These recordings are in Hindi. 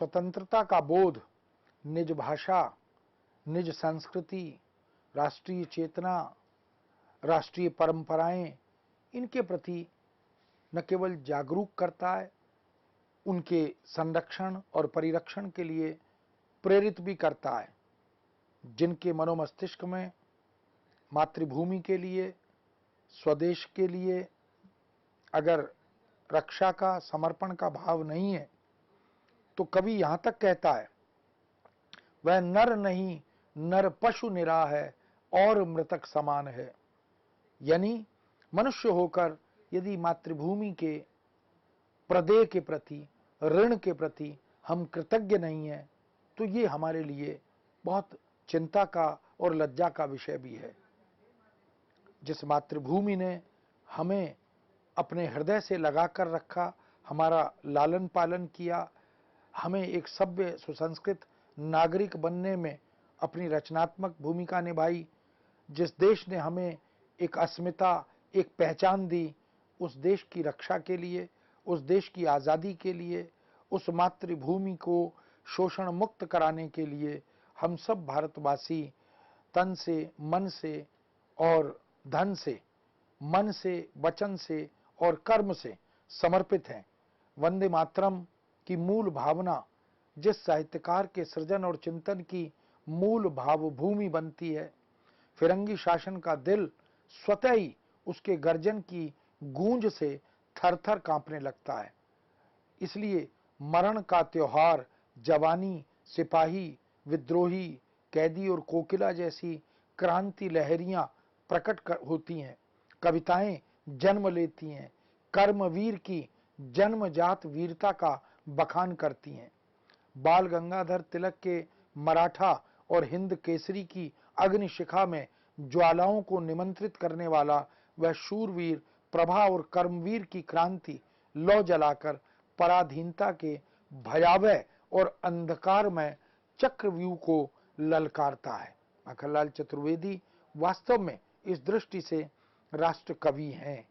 स्वतंत्रता का बोध, निज भाषा, निज संस्कृति, राष्ट्रीय चेतना, राष्ट्रीय परंपराएं, इनके प्रति न केवल जागरूक करता है, उनके संरक्षण और परिरक्षण के लिए प्रेरित भी करता है। जिनके मनोमस्तिष्क में मातृभूमि के लिए, स्वदेश के लिए अगर रक्षा का, समर्पण का भाव नहीं है, तो कवि यहां तक कहता है, वह नर नहीं नर पशु निरा है और मृतक समान है। यानी मनुष्य होकर यदि मातृभूमि के प्रदेय के प्रति, ऋण के प्रति हम कृतज्ञ नहीं हैं, तो ये हमारे लिए बहुत चिंता का और लज्जा का विषय भी है। जिस मातृभूमि ने हमें अपने हृदय से लगाकर रखा, हमारा लालन पालन किया, हमें एक सभ्य सुसंस्कृत नागरिक बनने में अपनी रचनात्मक भूमिका निभाई, जिस देश ने हमें एक अस्मिता, एक पहचान दी, उस देश की रक्षा के लिए, उस देश की आज़ादी के लिए, उस मातृभूमि को शोषण मुक्त कराने के लिए हम सब भारतवासी तन से, मन से और धन से, मन से, वचन से और कर्म से समर्पित हैं। वंदे मातरम की मूल भावना जिस साहित्यकार के सृजन और चिंतन की मूल भावभूमि बनती है, फिरंगी शासन का दिल स्वतः ही उसके गर्जन की गूंज से थर-थर कांपने लगता है। इसलिए मरण का त्योहार जवानी, सिपाही, विद्रोही, कैदी और कोकिला जैसी क्रांति लहरियां प्रकट होती हैं, कविताएं जन्म लेती हैं, कर्मवीर की जन्मजात वीरता का बखान करती हैं। बाल गंगाधर तिलक के मराठा और हिंद केसरी की अग्निशिखा में ज्वालाओं को निमंत्रित करने वाला वह शूरवीर, प्रभा और कर्मवीर की क्रांति लौ जलाकर पराधीनता के भयावह और अंधकारमय चक्रव्यूह को ललकारता है। माखनलाल चतुर्वेदी वास्तव में इस दृष्टि से राष्ट्र कवि हैं।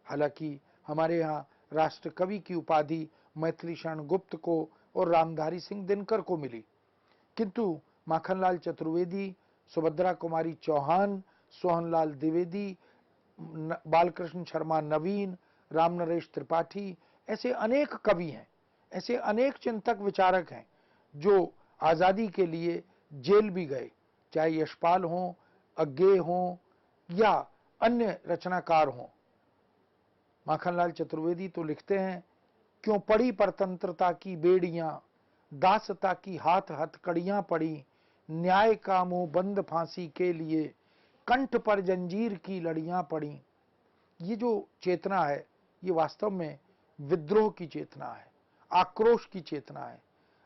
हालांकि हमारे यहाँ राष्ट्र कवि की उपाधि मैथिली शरण गुप्त को और रामधारी सिंह दिनकर को मिली, किंतु माखनलाल चतुर्वेदी, सुभद्रा कुमारी चौहान, सोहनलाल द्विवेदी, बालकृष्ण शर्मा नवीन, राम नरेश त्रिपाठी, ऐसे अनेक कवि हैं, ऐसे अनेक चिंतक विचारक हैं जो आज़ादी के लिए जेल भी गए, चाहे यशपाल हों, अज्ञेय हों या अन्य रचनाकार हों। माखनलाल चतुर्वेदी तो लिखते हैं, क्यों पड़ी परतंत्रता की बेड़ियां, दासता की हाथ हथकड़ियां पड़ी, न्याय का मुंह बंद फांसी के लिए, कंठ पर जंजीर की लड़ियां पड़ी। ये जो चेतना है, ये वास्तव में विद्रोह की चेतना है, आक्रोश की चेतना है।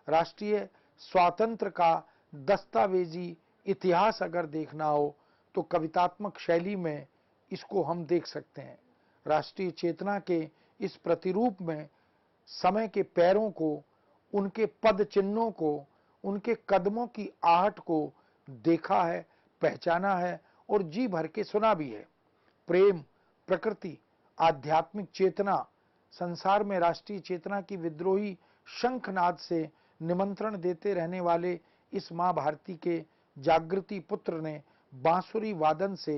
राष्ट्रीय स्वातंत्र का दस्तावेजी इतिहास अगर देखना हो तो कवितात्मक शैली में इसको हम देख सकते हैं। राष्ट्रीय चेतना के इस प्रतिरूप में समय के पैरों को, उनके पद चिन्हों को, उनके कदमों की आहट को देखा है, पहचाना है और जी भर के सुना भी है। प्रेम, प्रकृति, आध्यात्मिक चेतना, संसार में राष्ट्रीय चेतना की विद्रोही शंखनाद से निमंत्रण देते रहने वाले इस मां भारती के जागृति पुत्र ने बांसुरी वादन से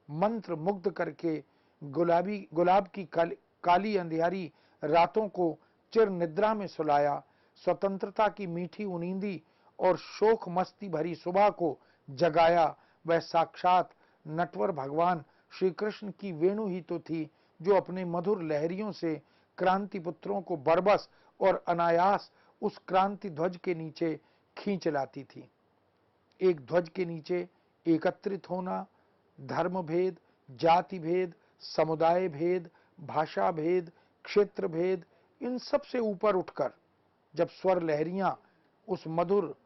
मंत्र मुग्ध करके गुलाब की काली अंधियारी रातों को चिर निद्रा में सुलाया, स्वतंत्रता की मीठी उनींदी और शोक मस्ती भरी सुबह को जगाया। वह साक्षात नटवर भगवान श्री कृष्ण की वेणु ही तो थी, जो अपने मधुर लहरियों से क्रांति पुत्रों को बरबस और अनायास उस क्रांति ध्वज के नीचे खींच लाती थी। एक ध्वज के नीचे एकत्रित होना, धर्म भेद, जाति भेद, समुदाय भेद, भाषा भेद, क्षेत्र भेद, इन सब से ऊपर उठकर जब स्वर लहरियां उस मधुर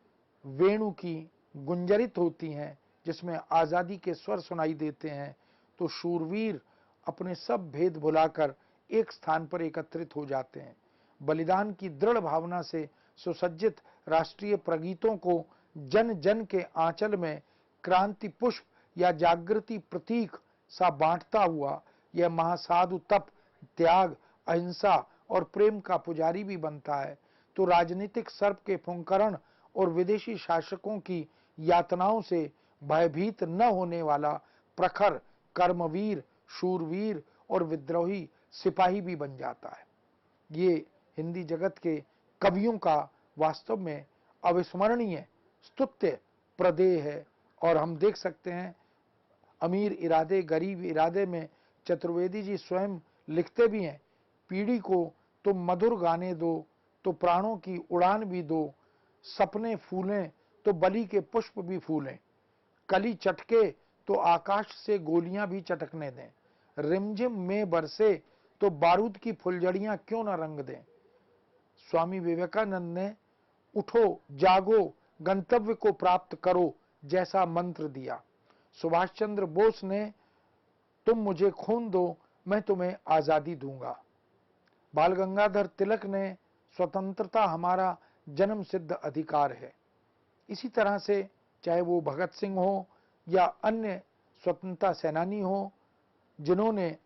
वेणु की गुंजरित होती हैं, जिसमें आजादी के स्वर सुनाई देते हैं, तो शूरवीर अपने सब भेद भुलाकर एक स्थान पर एकत्रित हो जाते हैं। बलिदान की दृढ़ भावना से सुसज्जित राष्ट्रीय प्रगीतों को जन जन के आंचल में क्रांति पुष्प या जागृति प्रतीक सा बांटता हुआ यह महासाधु तप, त्याग, अहिंसा और प्रेम का पुजारी भी बनता है। तो राजनीतिक सर्प के फुंकरण और विदेशी शासकों की यातनाओं से भयभीत न होने वाला प्रखर, कर्मवीर, शूरवीर और विद्रोही सिपाही भी बन जाता है। ये हिंदी जगत के कवियों का वास्तव में अविस्मरणीय स्तुत्य प्रदेय है। और हम देख सकते हैं, अमीर इरादे गरीब इरादे में चतुर्वेदी जी स्वयं लिखते भी हैं, पीढ़ी को तुम मधुर गाने दो तो प्राणों की उड़ान भी दो, सपने फूलें तो बलि के पुष्प भी फूलें, कली चटके तो आकाश से गोलियां भी चटकने दें, रिमझिम में बरसे तो बारूद की फुलझड़ियां क्यों न रंग दें। स्वामी विवेकानंद ने उठो जागो गंतव्य को प्राप्त करो जैसा मंत्र दिया। सुभाष चंद्र बोस ने तुम मुझे खून दो मैं तुम्हें आजादी दूंगा। बाल गंगाधर तिलक ने स्वतंत्रता हमारा जन्म सिद्ध अधिकार है। इसी तरह से चाहे वो भगत सिंह हो या अन्य स्वतंत्रता सेनानी हो, जिन्होंने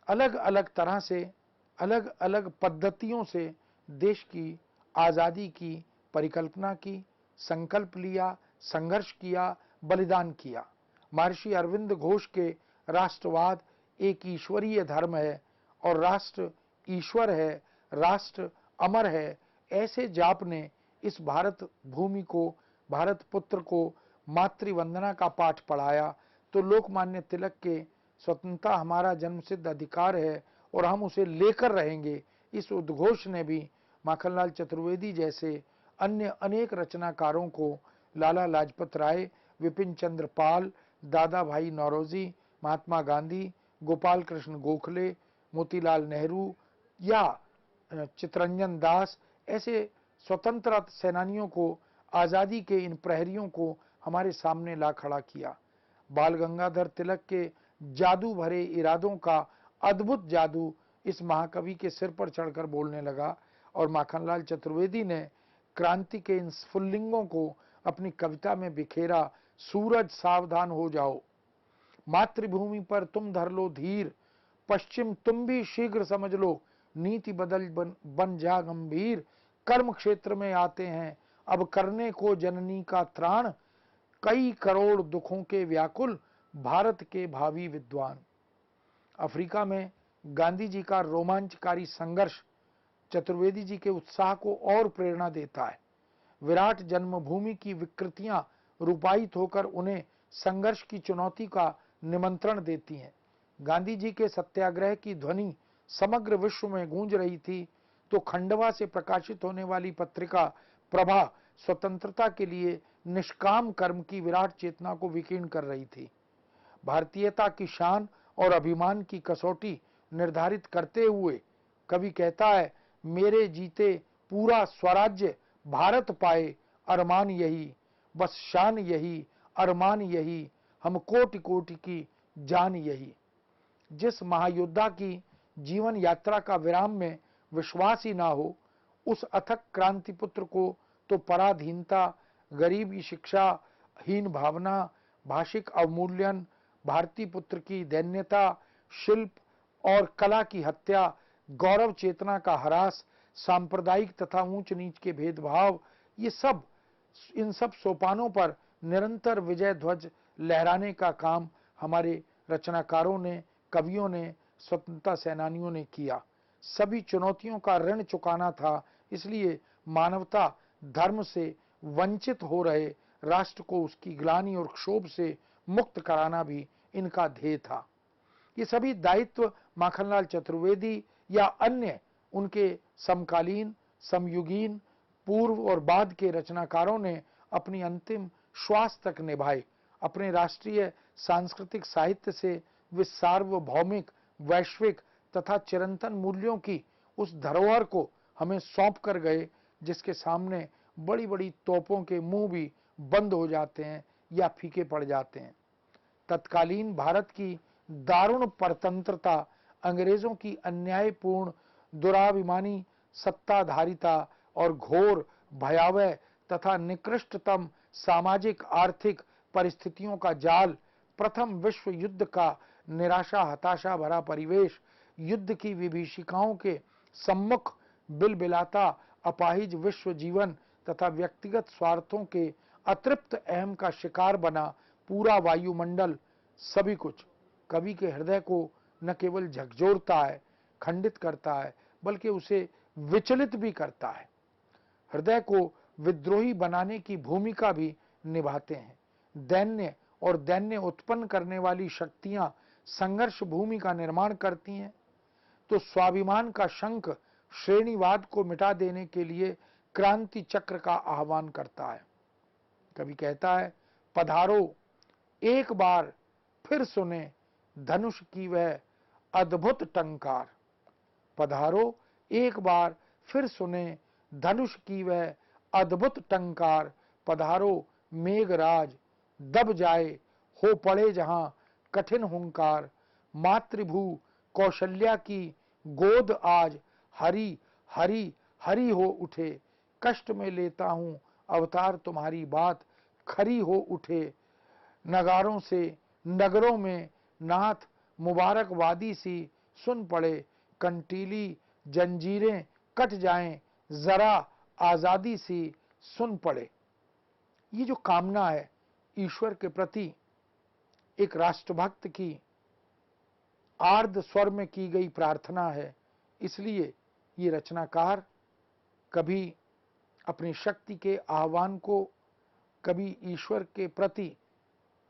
अलग अलग तरह से अलग अलग पद्धतियों से देश की आज़ादी की परिकल्पना की, संकल्प लिया, संघर्ष किया, बलिदान किया। महर्षि अरविंद घोष के राष्ट्रवाद एक ईश्वरीय धर्म है और राष्ट्र ईश्वर है, राष्ट्र अमर है, ऐसे जाप ने इस भारत भूमि को, भारत पुत्र को मातृवंदना का पाठ पढ़ाया। तो लोकमान्य तिलक के स्वतंत्रता हमारा जन्मसिद्ध अधिकार है और हम उसे लेकर रहेंगे, इस उद्घोष ने भी माखनलाल चतुर्वेदी जैसे अन्य अनेक रचनाकारों को, लाला लाजपत राय, विपिन चंद्र पाल, दादा भाई नौरोजी, महात्मा गांधी, गोपाल कृष्ण गोखले, मोतीलाल नेहरू या चितरंजन दास, ऐसे स्वतंत्रता सेनानियों को, आज़ादी के इन प्रहरियों को हमारे सामने ला खड़ा किया। बाल गंगाधर तिलक के जादू भरे इरादों का अद्भुत जादू इस महाकवि के सिर पर चढ़कर बोलने लगा और माखनलाल चतुर्वेदी ने क्रांति के इन स्फुल्लिंगों को अपनी कविता में बिखेरा। सूरज सावधान हो जाओ, मातृभूमि पर तुम धर लो धीर, पश्चिम तुम भी शीघ्र समझ लो, नीति बदल बन जा गंभीर, कर्म क्षेत्र में आते हैं अब करने को जननी का त्राण, कई करोड़ दुखों के व्याकुल भारत के भावी विद्वान। अफ्रीका में गांधी जी का रोमांचकारी संघर्ष चतुर्वेदी जी के उत्साह को और प्रेरणा देता है। विराट जन्मभूमि की विकृतियां रूपायित होकर उन्हें संघर्ष की चुनौती का निमंत्रण देती हैं। गांधी जी के सत्याग्रह की ध्वनि समग्र विश्व में गूंज रही थी, तो खंडवा से प्रकाशित होने वाली पत्रिका प्रभा स्वतंत्रता के लिए निष्काम कर्म की विराट चेतना को विकीर्ण कर रही थी। भारतीयता की शान और अभिमान की कसौटी निर्धारित करते हुए कवि कहता है, मेरे जीते पूरा स्वराज्य भारत पाए, अरमान यही, बस शान यही, अरमान यही, हम कोटि कोटि की जान यही। जिस महायोद्धा की जीवन यात्रा का विराम में विश्वास ही ना हो, उस अथक क्रांति पुत्र को तो पराधीनता, गरीबी, शिक्षा हीन भावना, भाषिक अवमूल्यन, भारतीय पुत्र की दैन्यता, शिल्प और कला की हत्या, गौरव चेतना का ह्रास, सांप्रदायिक तथा ऊंच नीच के भेदभाव, ये सब, इन सब सोपानों पर निरंतर विजय ध्वज लहराने का काम हमारे रचनाकारों ने, कवियों ने, स्वतंत्रता सेनानियों ने किया। सभी चुनौतियों का ऋण चुकाना था, इसलिए मानवता धर्म से वंचित हो रहे राष्ट्र को उसकी ग्लानि और क्षोभ से मुक्त कराना भी इनका ध्येय था। ये सभी दायित्व माखनलाल चतुर्वेदी या अन्य उनके समकालीन, समयुगीन, पूर्व और बाद के रचनाकारों ने अपनी अंतिम श्वास तक निभाए। अपने राष्ट्रीय सांस्कृतिक साहित्य से वे सार्वभौमिक, वैश्विक तथा चिरंतन मूल्यों की उस धरोहर को हमें सौंप कर गए, जिसके सामने बड़ी बड़ी तोपों के मुंह भी बंद हो जाते हैं या फीके पड़ जाते हैं। तत्कालीन भारत की दारुण परतंत्रता, अंग्रेजों की अन्यायपूर्ण दुराभिमानी सत्ताधारिता और घोर, भयावह तथा निकृष्टतम सामाजिक आर्थिक परिस्थितियों का जाल, प्रथम विश्व युद्ध का निराशा हताशा भरा परिवेश, युद्ध की विभीषिकाओं के सम्मुख बिलबिलाता अपाहिज विश्व जीवन तथा व्यक्तिगत स्वार्थों के अतृप्त अहम का शिकार बना पूरा वायुमंडल, सभी कुछ कवि के हृदय को न केवल झकझोरता है, खंडित करता है, बल्कि उसे विचलित भी करता है। हृदय को विद्रोही बनाने की भूमिका भी निभाते हैं। दैन्य और दैन्य उत्पन्न करने वाली शक्तियां संघर्ष भूमि का निर्माण करती हैं, तो स्वाभिमान का शंख श्रेणीवाद को मिटा देने के लिए क्रांति चक्र का आह्वान करता है। कवि कहता है, पधारो एक बार फिर सुने धनुष की वह अद्भुत टंकार। पधारो एक बार फिर सुने धनुष की वह अद्भुत टंकार। पधारो मेघराज दब जाए, हो पड़े जहां कठिन हुंकार। मातृभू कौशल्या की गोद आज हरी हरी हरी हो उठे। कष्ट में लेता हूं अवतार तुम्हारी बात खरी हो उठे। नगारों से नगरों में नाथ मुबारकवादी सी सुन पड़े। कंटीली जंजीरें कट जाएं, जरा आजादी सी सुन पड़े। ये जो कामना है ईश्वर के प्रति एक राष्ट्रभक्त की आर्द्र स्वर में की गई प्रार्थना है। इसलिए ये रचनाकार कभी अपनी शक्ति के आह्वान को, कभी ईश्वर के प्रति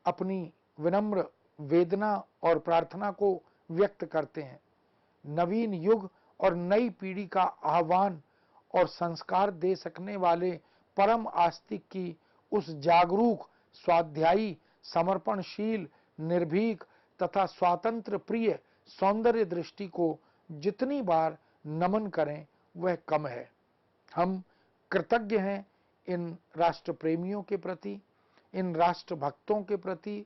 अपनी विनम्र वेदना और प्रार्थना को व्यक्त करते हैं। नवीन युग और नई पीढ़ी का आह्वान और संस्कार दे सकने वाले परम आस्तिक की उस जागरूक, स्वाध्यायी, समर्पणशील, निर्भीक तथा स्वातंत्र प्रिय सौंदर्य दृष्टि को जितनी बार नमन करें वह कम है। हम कृतज्ञ हैं इन राष्ट्र प्रेमियों के प्रति, इन राष्ट्र भक्तों के प्रति,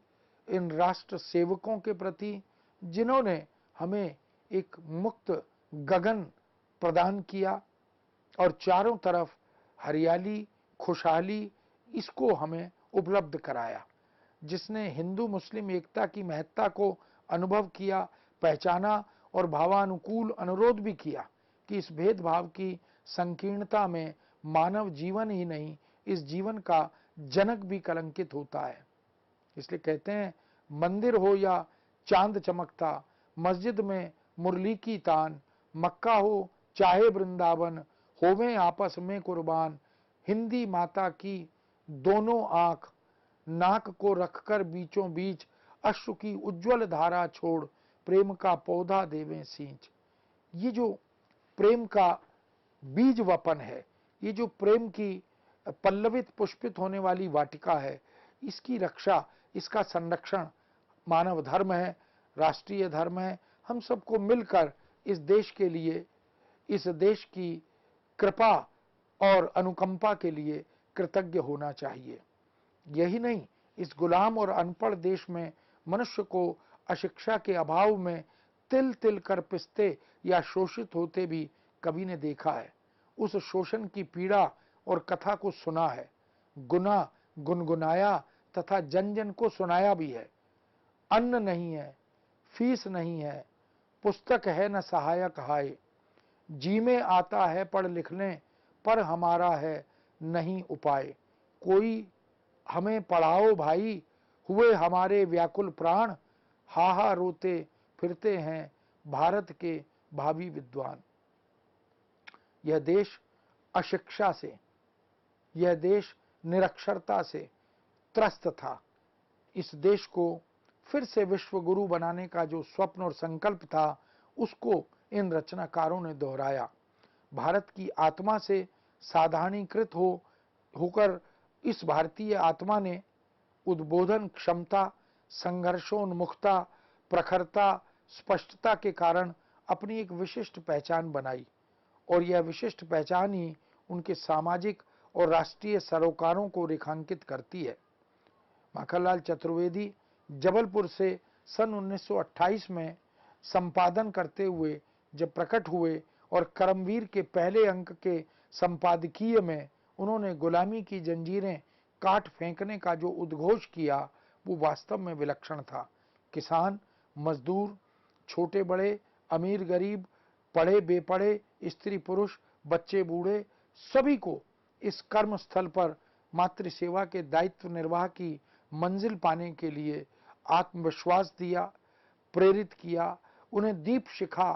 इन राष्ट्र सेवकों के प्रति, जिन्होंने हमें एक मुक्त गगन प्रदान किया और चारों तरफ हरियाली, खुशहाली इसको हमें उपलब्ध कराया, जिसने हिंदू मुस्लिम एकता की महत्ता को अनुभव किया, पहचाना और भावानुकूल अनुरोध भी किया कि इस भेदभाव की संकीर्णता में मानव जीवन ही नहीं, इस जीवन का जनक भी कलंकित होता है। इसलिए कहते हैं, मंदिर हो या चांद चमकता, मस्जिद में मुरली की तान, मक्का हो चाहे वृंदावन, होवें आपस में कुर्बान। हिंदी माता की दोनों आंख, नाक को रखकर बीचों बीच, अश्रु की उज्जवल धारा छोड़, प्रेम का पौधा देवें सींच। ये जो प्रेम का बीज वपन है, ये जो प्रेम की पल्लवित पुष्पित होने वाली वाटिका है, इसकी रक्षा, इसका संरक्षण मानव धर्म है, राष्ट्रीय धर्म है। हम सबको मिलकर इस देश के लिए, इस देश की कृपा और अनुकंपा के लिए कृतज्ञ होना चाहिए। यही नहीं, इस गुलाम और अनपढ़ देश में मनुष्य को अशिक्षा के अभाव में तिल तिल कर पिसते या शोषित होते भी कवि ने देखा है। उस शोषण की पीड़ा और कथा को सुना है, गुना गुनगुनाया तथा जन जन को सुनाया भी है। अन्न नहीं है, फीस नहीं है, पुस्तक है न सहायक हाय। जी में आता है पढ़ लिखने, पर हमारा है नहीं उपाय। कोई हमें पढ़ाओ भाई, हुए हमारे व्याकुल प्राण। हाहा रोते फिरते हैं भारत के भावी विद्वान। यह देश अशिक्षा से, यह देश निरक्षरता से त्रस्त था। इस देश को फिर से विश्व गुरु बनाने का जो स्वप्न और संकल्प था, उसको इन रचनाकारों ने दोहराया। भारत की आत्मा से साधारणीकृत होकर इस भारतीय आत्मा ने उद्बोधन क्षमता, संघर्षोन्मुखता, प्रखरता, स्पष्टता के कारण अपनी एक विशिष्ट पहचान बनाई, और यह विशिष्ट पहचान ही उनके सामाजिक और राष्ट्रीय सरोकारों को रेखांकित करती है। माखनलाल चतुर्वेदी जबलपुर से सन 1928 में संपादन करते हुए जब प्रकट हुए और करमवीर के पहले अंक के संपादकीय में उन्होंने गुलामी की जंजीरें काट फेंकने का जो उद्घोष किया, वो वास्तव में विलक्षण था। किसान, मजदूर, छोटे बड़े, अमीर गरीब, पढ़े बेपढ़े, स्त्री पुरुष, बच्चे बूढ़े, सभी को इस कर्म स्थल पर मातृ सेवा के दायित्व निर्वाह की मंजिल पाने के लिए आत्मविश्वास दिया, प्रेरित किया, उन्हें दीप शिखा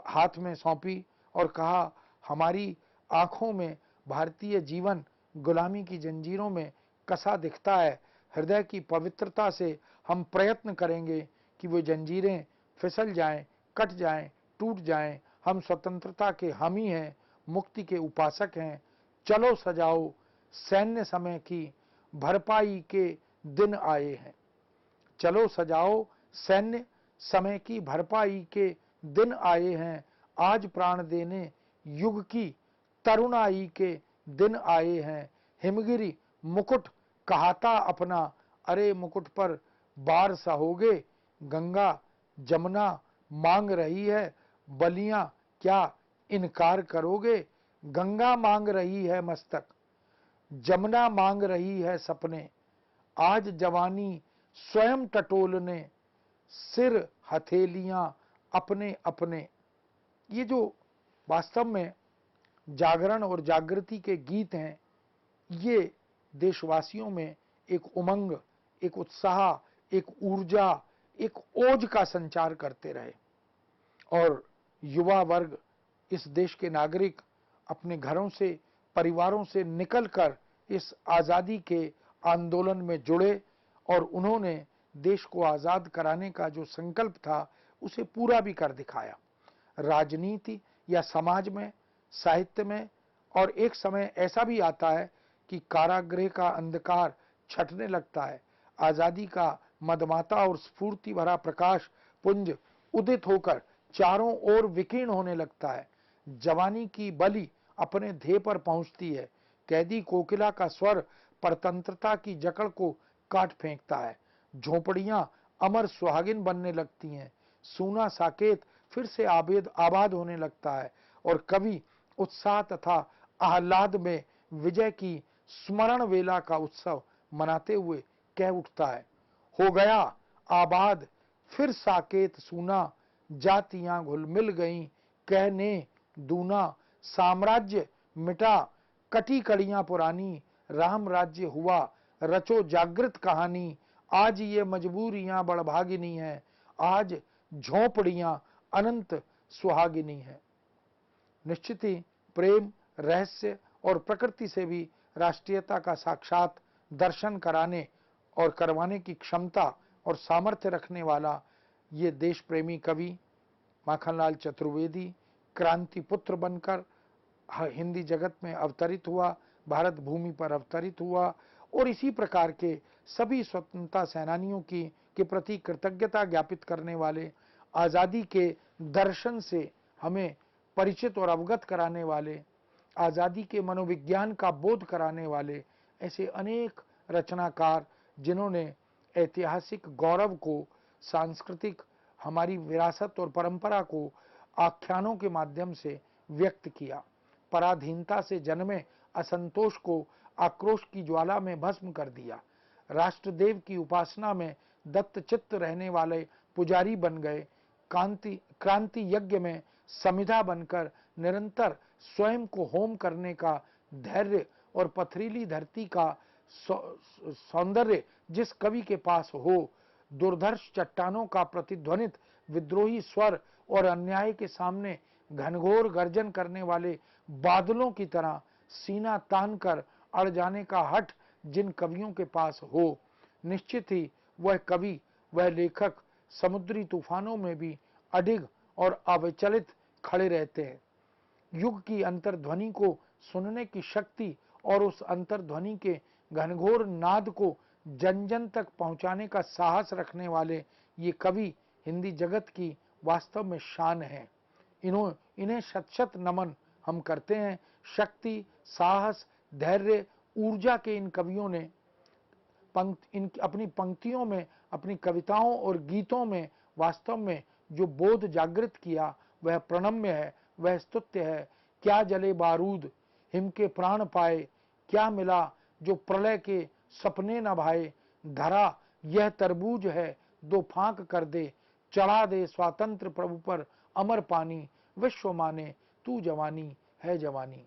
हाथ में सौंपी और कहा, हमारी आंखों में भारतीय जीवन गुलामी की जंजीरों में कसा दिखता है। हृदय की पवित्रता से हम प्रयत्न करेंगे कि वो जंजीरें फिसल जाएं, कट जाएं, टूट जाएं। हम स्वतंत्रता के हामी हैं, मुक्ति के उपासक हैं। चलो सजाओ, सैन्य समय की भरपाई के दिन आए हैं। चलो सजाओ, सैन्य समय की भरपाई के दिन आए हैं। आज प्राण देने युग की तरुणाई के दिन आए हैं। हिमगिरी मुकुट कहाता अपना, अरे मुकुट पर बार सहोगे। गंगा जमुना मांग रही है, बलियां क्या इनकार करोगे। गंगा मांग रही है मस्तक, जमुना मांग रही है सपने। आज जवानी स्वयं टटोलने, सिर हथेलियां अपने अपने। ये जो वास्तव में जागरण और जागृति के गीत हैं, ये देशवासियों में एक उमंग, एक उत्साह, एक ऊर्जा, एक ओज का संचार करते रहे। और युवा वर्ग, इस देश के नागरिक अपने घरों से, परिवारों से निकलकर इस आज़ादी के आंदोलन में जुड़े और उन्होंने देश को आज़ाद कराने का जो संकल्प था उसे पूरा भी कर दिखाया। राजनीति या समाज में, साहित्य में, और एक समय ऐसा भी आता है कि कारागृह का अंधकार छटने लगता है। आज़ादी का मदमाता और स्फूर्ति भरा प्रकाश पुंज उदित होकर चारों ओर विकीर्ण होने लगता है। जवानी की बलि अपने ध्येय पर पहुंचती है। कैदी कोकिला का स्वर परतंत्रता की जकड़ को काट फेंकता है। झोपड़ियां अमर सुहागिन बनने लगती हैं। सूना साकेत फिर से आबाद होने लगता है और कवि उत्साह तथा आह्लाद में विजय की स्मरण वेला का उत्सव मनाते हुए कह उठता है, हो गया आबाद फिर साकेत सूना, जातियां घुल मिल गईं कहने दूना। साम्राज्य मिटा कटी कड़ियां पुरानी, राम राज्य हुआ रचो जागृत कहानी। आज ये मजबूरियां बड़भागिनी हैं, आज झोंपड़ियां अनंत सुहागिनी है। निश्चित ही प्रेम, रहस्य और प्रकृति से भी राष्ट्रीयता का साक्षात दर्शन कराने और करवाने की क्षमता और सामर्थ्य रखने वाला ये देश प्रेमी कवि माखनलाल चतुर्वेदी क्रांति पुत्र बनकर हिंदी जगत में अवतरित हुआ, भारत भूमि पर अवतरित हुआ। और इसी प्रकार के सभी स्वतंत्रता सेनानियों के प्रति कृतज्ञता ज्ञापित करने वाले, आज़ादी के दर्शन से हमें परिचित और अवगत कराने वाले, आज़ादी के मनोविज्ञान का बोध कराने वाले ऐसे अनेक रचनाकार जिन्होंने ऐतिहासिक गौरव को, सांस्कृतिक हमारी विरासत और परंपरा को आख्यानों के माध्यम से व्यक्त किया। पराधीनता से जन्मे असंतोष को आक्रोश की ज्वाला में भस्म कर दिया। राष्ट्रदेव की उपासना में दत्तचित्त रहने वाले पुजारी बन गए। क्रांति यज्ञ में समिधा बनकर निरंतर स्वयं को होम करने का धैर्य और पथरीली धरती का सौंदर्य जिस कवि के पास हो, दुर्धर्ष चट्टानों का प्रतिध्वनित विद्रोही स्वर और अन्याय के सामने घनघोर गर्जन करने वाले बादलों की तरह सीना तान कर अड़ जाने का हठ जिन कवियों के पास हो, निश्चित ही वह कवि, वह लेखक समुद्री तूफानों में भी अडिग और अविचलित खड़े रहते हैं। युग की अंतर्ध्वनि को सुनने की शक्ति और उस अंतर्ध्वनि के घनघोर नाद को जन जन तक पहुंचाने का साहस रखने वाले ये कवि हिंदी जगत की वास्तव में शान है। इन्हें शत शत नमन हम करते हैं। शक्ति, साहस, धैर्य, ऊर्जा के इन कवियों ने अपनी पंक्तियों में, अपनी कविताओं और गीतों में वास्तव में जो बोध जागृत किया वह प्रणम्य है, वह स्तुत्य है। क्या जले बारूद हिम के प्राण पाए, क्या मिला जो प्रलय के सपने न भाए। धरा यह तरबूज है दो फांक कर दे, चढ़ा दे स्वातंत्र प्रभु पर अमर पानी। विश्व माने तू जवानी है जवानी।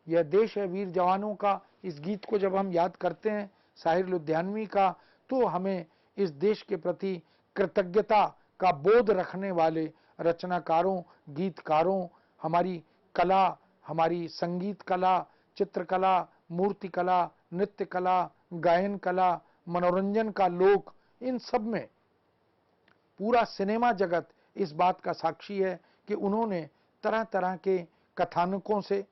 यह देश है वीर जवानों का, इस गीत को जब हम याद करते हैं साहिर लुधियानवी का, तो हमें इस देश के प्रति कृतज्ञता का बोध रखने वाले रचनाकारों, गीतकारों, हमारी कला, हमारी संगीत कला, चित्रकला, मूर्ति कला, नृत्य कला, गायन कला, मनोरंजन का लोक, इन सब में पूरा सिनेमा जगत इस बात का साक्षी है कि उन्होंने तरह तरह के कथानकों से,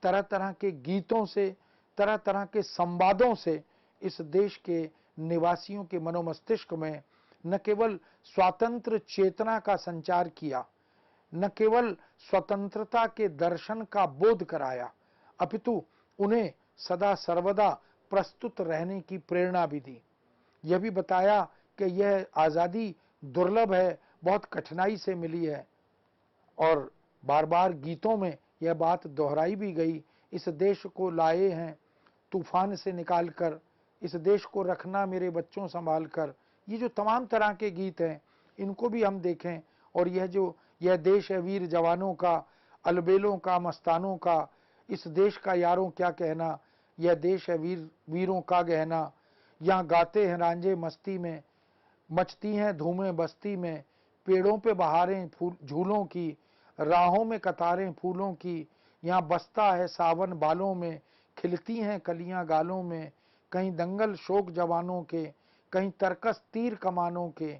तरह तरह के गीतों से, तरह तरह के संवादों से इस देश के निवासियों के मनोमस्तिष्क में न केवल स्वातंत्र चेतना का संचार किया, न केवल स्वतंत्रता के दर्शन का बोध कराया, अपितु उन्हें सदा सर्वदा प्रस्तुत रहने की प्रेरणा भी दी। यह भी बताया कि यह आज़ादी दुर्लभ है, बहुत कठिनाई से मिली है, और बार बार गीतों में यह बात दोहराई भी गई, इस देश को लाए हैं तूफान से निकालकर, इस देश को रखना मेरे बच्चों संभाल कर। ये जो तमाम तरह के गीत हैं, इनको भी हम देखें, और यह देश है वीर जवानों का, अलबेलों का, मस्तानों का, इस देश का यारों क्या कहना, यह देश है वीरों का गहना, यहाँ गाते हैं रांझे मस्ती में, मचती हैं धूमें बस्ती में, पेड़ों पे बहारें झूलों की, राहों में कतारें फूलों की, यहाँ बसता है सावन बालों में, खिलती हैं कलियां गालों में, कहीं दंगल शोक जवानों के, कहीं तरकस तीर कमानों के,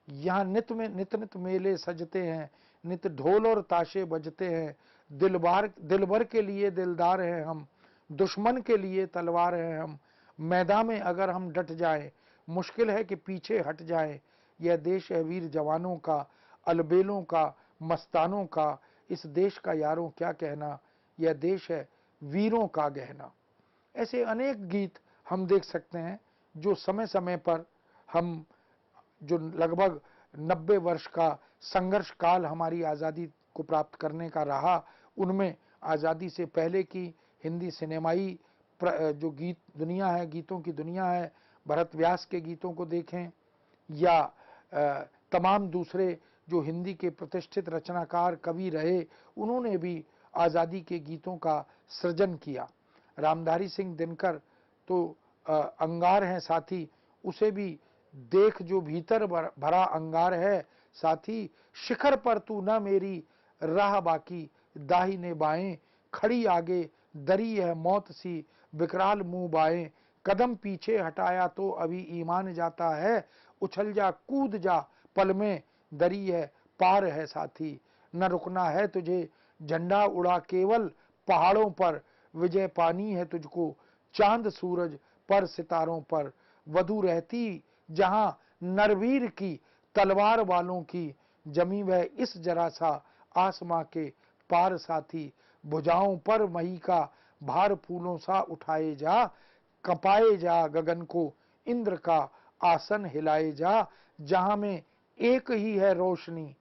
यहाँ नित नित मेले सजते हैं, नित ढोल और ताशे बजते हैं, दिलभर के लिए दिलदार हैं हम, दुश्मन के लिए तलवार हैं हम, मैदान में अगर हम डट जाए, मुश्किल है कि पीछे हट जाए, यह देश है वीर जवानों का, अलबेलों का, मस्तानों का, इस देश का यारों क्या कहना, यह देश है वीरों का गहना। ऐसे अनेक गीत हम देख सकते हैं जो समय समय पर हम, जो लगभग 90 वर्ष का संघर्ष काल हमारी आज़ादी को प्राप्त करने का रहा, उनमें आज़ादी से पहले की हिंदी सिनेमाई जो गीत दुनिया है, गीतों की दुनिया है, भरत व्यास के गीतों को देखें, या तमाम दूसरे जो हिंदी के प्रतिष्ठित रचनाकार कवि रहे, उन्होंने भी आज़ादी के गीतों का सृजन किया। रामधारी सिंह दिनकर तो अंगार हैं साथी, उसे भी देख जो भीतर भरा अंगार है साथी, शिखर पर तू न मेरी राह बाकी, दाहिने बाएं खड़ी आगे दरी है मौत सी, विकराल मुंह बाएं, कदम पीछे हटाया तो अभी ईमान जाता है, उछल जा कूद जा पल में दरी है पार है साथी, न रुकना है तुझे झंडा उड़ा केवल पहाड़ों पर, विजय पानी है तुझको चांद सूरज पर सितारों पर, वधु रहती जहां नरवीर की तलवार वालों की, जमी वह इस जरा सा आसमां के पार साथी, भुजाओं पर मही का भार फूलों सा उठाए जा, कपाए जा गगन को इंद्र का आसन हिलाए जा, जहां में एक ही है रोशनी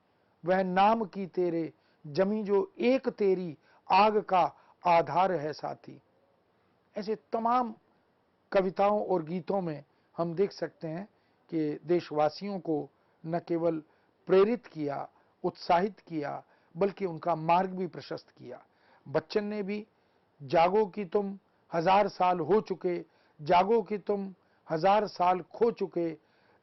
वह नाम की तेरे, जमी जो एक तेरी आग का आधार है साथी। ऐसे तमाम कविताओं और गीतों में हम देख सकते हैं कि देशवासियों को न केवल प्रेरित किया, उत्साहित किया, बल्कि उनका मार्ग भी प्रशस्त किया। बच्चन ने भी जागो कि तुम 1000 साल हो चुके, जागो कि तुम 1000 साल खो चुके,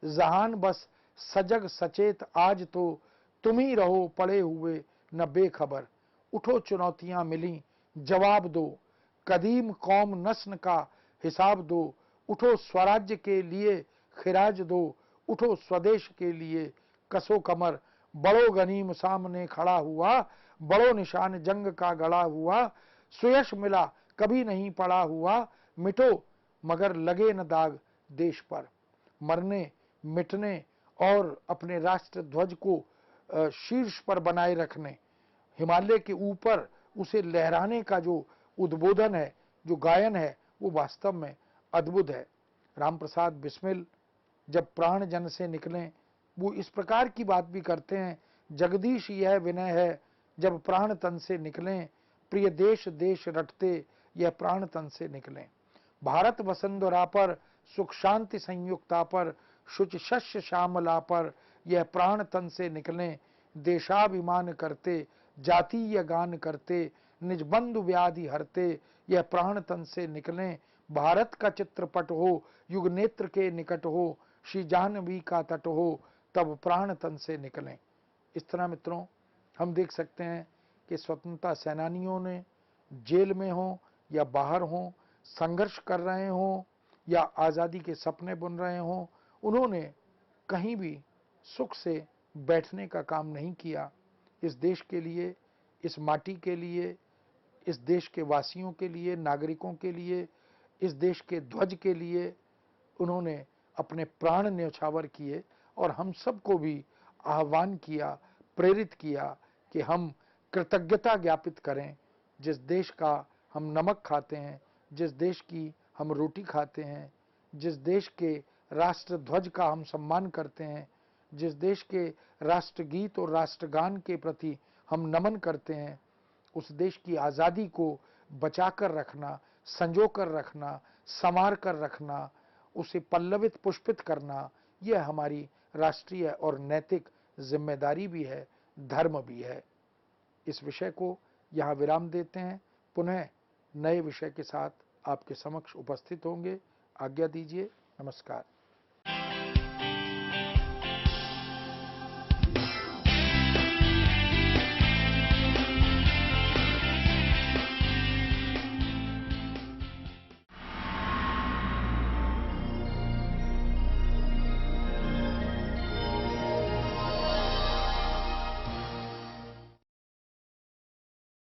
जहान बस सजग सचेत आज तो, तुम ही रहो पड़े हुए न बेखबर, उठो चुनौतियां मिली जवाब दो, कदीम कौम नस्ल का हिसाब दो, उठो स्वराज्य के लिए खिराज दो, उठो स्वदेश के लिए कसो कमर, बड़ो गनीम सामने खड़ा हुआ, बड़ो निशान जंग का गड़ा हुआ, सुयश मिला कभी नहीं पड़ा हुआ, मिटो मगर लगे न दाग देश पर। मरने मिटने और अपने राष्ट्र ध्वज को शीर्ष पर बनाए रखने, हिमालय के ऊपर उसे लहराने का जो उद्बोधन है, जो गायन है, वो वास्तव में अद्भुत है। राम प्रसाद बिस्मिल जब प्राण जन से निकले, वो इस प्रकार की बात भी करते हैं, जगदीश यह विनय है जब प्राण तन से निकलें, प्रिय देश देश रटते यह प्राण तन से निकलें। भारत वसुंधरा पर सुख शांति संयुक्ता पर, शुच शस्य श्यामला पर यह प्राण तन से निकलें, देशाभिमान करते जातीय गान करते, निज बंधु व्याधि हरते, यह प्राण तन से निकले, भारत का चित्रपट हो, युग नेत्र के निकट हो, श्री जाह्नवी का तट हो, तब प्राण तन से निकलें। इस तरह मित्रों हम देख सकते हैं कि स्वतंत्रता सेनानियों ने जेल में हो या बाहर हो, संघर्ष कर रहे हो या आज़ादी के सपने बुन रहे हो, उन्होंने कहीं भी सुख से बैठने का काम नहीं किया। इस देश के लिए, इस माटी के लिए, इस देश के वासियों के लिए, नागरिकों के लिए, इस देश के ध्वज के लिए उन्होंने अपने प्राण न्यौछावर किए और हम सबको भी आह्वान किया, प्रेरित किया कि हम कृतज्ञता ज्ञापित करें। जिस देश का हम नमक खाते हैं, जिस देश की हम रोटी खाते हैं, जिस देश के राष्ट्र ध्वज का हम सम्मान करते हैं, जिस देश के राष्ट्रगीत और राष्ट्रगान के प्रति हम नमन करते हैं, उस देश की आज़ादी को बचाकर रखना, संजो कर रखना, संवार कर रखना, उसे पल्लवित पुष्पित करना, यह हमारी राष्ट्रीय और नैतिक जिम्मेदारी भी है, धर्म भी है। इस विषय को यहाँ विराम देते हैं। पुनः नए विषय के साथ आपके समक्ष उपस्थित होंगे। आज्ञा दीजिए। नमस्कार।